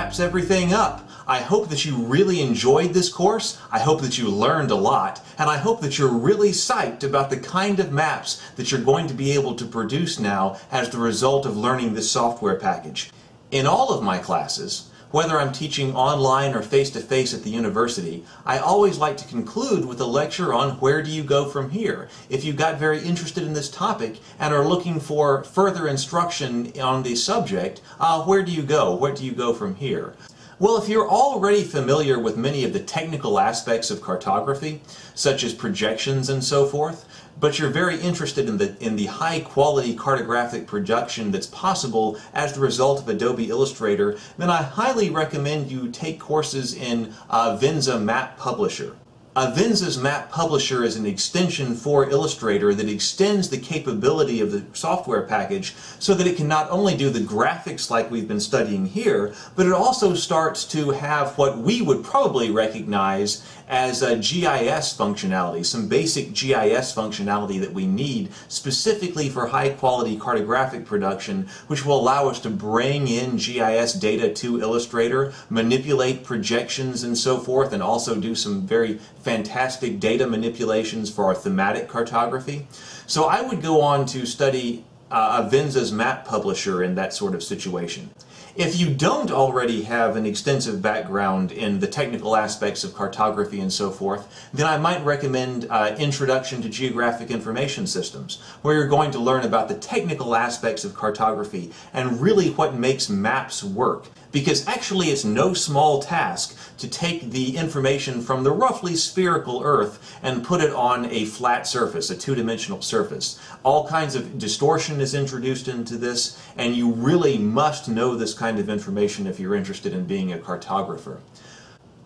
wraps everything up. I hope that you really enjoyed this course, I hope that you learned a lot, and I hope that you're really psyched about the kind of maps that you're going to be able to produce now as the result of learning this software package. In all of my classes, whether I'm teaching online or face-to-face at the university, I always like to conclude with a lecture on where do you go from here. If you got very interested in this topic and are looking for further instruction on the subject, where do you go? Where do you go from here? Well, if you're already familiar with many of the technical aspects of cartography, such as projections and so forth, but you're very interested in the high-quality cartographic production that's possible as the result of Adobe Illustrator, then I highly recommend you take courses in Vinza Map Publisher. Vinza's Map Publisher is an extension for Illustrator that extends the capability of the software package so that it can not only do the graphics like we've been studying here, but it also starts to have what we would probably recognize as a GIS functionality, some basic GIS functionality that we need specifically for high-quality cartographic production, which will allow us to bring in GIS data to Illustrator, manipulate projections and so forth, and also do some very fantastic data manipulations for our thematic cartography. So I would go on to study Vinza's Map Publisher in that sort of situation. If you don't already have an extensive background in the technical aspects of cartography and so forth, then I might recommend Introduction to Geographic Information Systems, where you're going to learn about the technical aspects of cartography and really what makes maps work. Because actually it's no small task to take the information from the roughly spherical Earth and put it on a flat surface, a two-dimensional surface. All kinds of distortion is introduced into this, and you really must know this kind of information if you're interested in being a cartographer.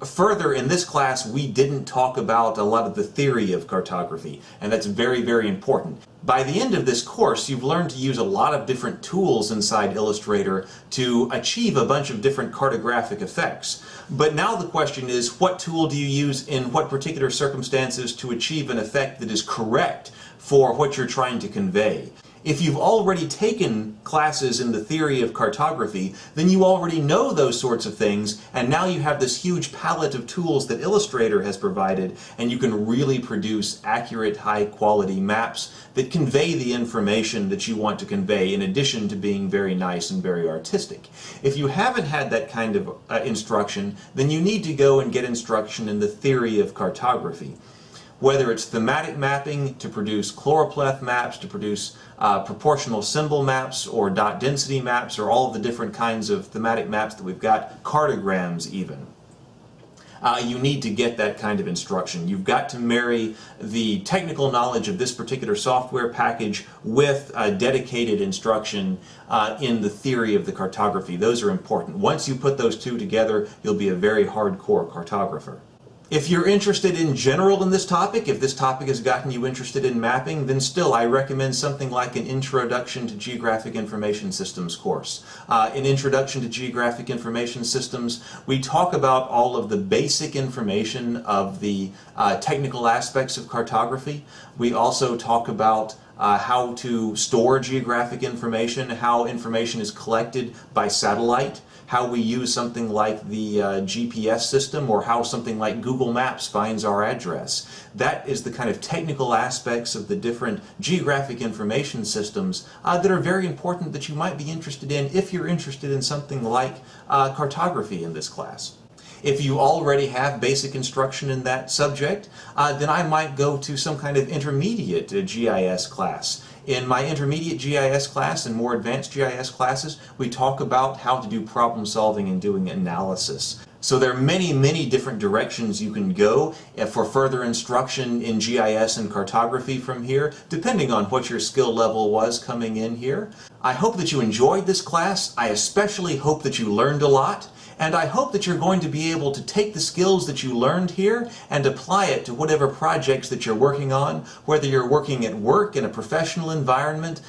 Further, in this class, we didn't talk about a lot of the theory of cartography, and that's very, very important. By the end of this course, you've learned to use a lot of different tools inside Illustrator to achieve a bunch of different cartographic effects. But now the question is, what tool do you use in what particular circumstances to achieve an effect that is correct for what you're trying to convey? If you've already taken classes in the theory of cartography, then you already know those sorts of things, and now you have this huge palette of tools that Illustrator has provided, and you can really produce accurate, high-quality maps that convey the information that you want to convey, in addition to being very nice and very artistic. If you haven't had that kind of instruction, then you need to go and get instruction in the theory of cartography. Whether it's thematic mapping to produce choropleth maps, to produce proportional symbol maps, or dot density maps, or all of the different kinds of thematic maps that we've got, cartograms even. You need to get that kind of instruction. You've got to marry the technical knowledge of this particular software package with dedicated instruction in the theory of the cartography. Those are important. Once you put those two together, you'll be a very hardcore cartographer. If you're interested in general in this topic, if this topic has gotten you interested in mapping, then still I recommend something like an Introduction to Geographic Information Systems course. In Introduction to Geographic Information Systems, we talk about all of the basic information of the technical aspects of cartography. We also talk about how to store geographic information, how information is collected by satellite, how we use something like the GPS system, or how something like Google Maps finds our address. That is the kind of technical aspects of the different geographic information systems that are very important that you might be interested in if you're interested in something like cartography in this class. If you already have basic instruction in that subject, then I might go to some kind of intermediate GIS class. In my intermediate GIS class and more advanced GIS classes, we talk about how to do problem solving and doing analysis. So there are many, many different directions you can go for further instruction in GIS and cartography from here, depending on what your skill level was coming in here. I hope that you enjoyed this class. I especially hope that you learned a lot. And I hope that you're going to be able to take the skills that you learned here and apply it to whatever projects that you're working on, whether you're working at work in a professional environment,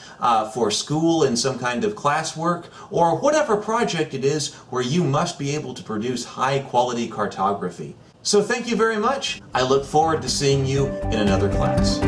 for school in some kind of classwork, or whatever project it is where you must be able to produce high-quality cartography. So thank you very much. I look forward to seeing you in another class.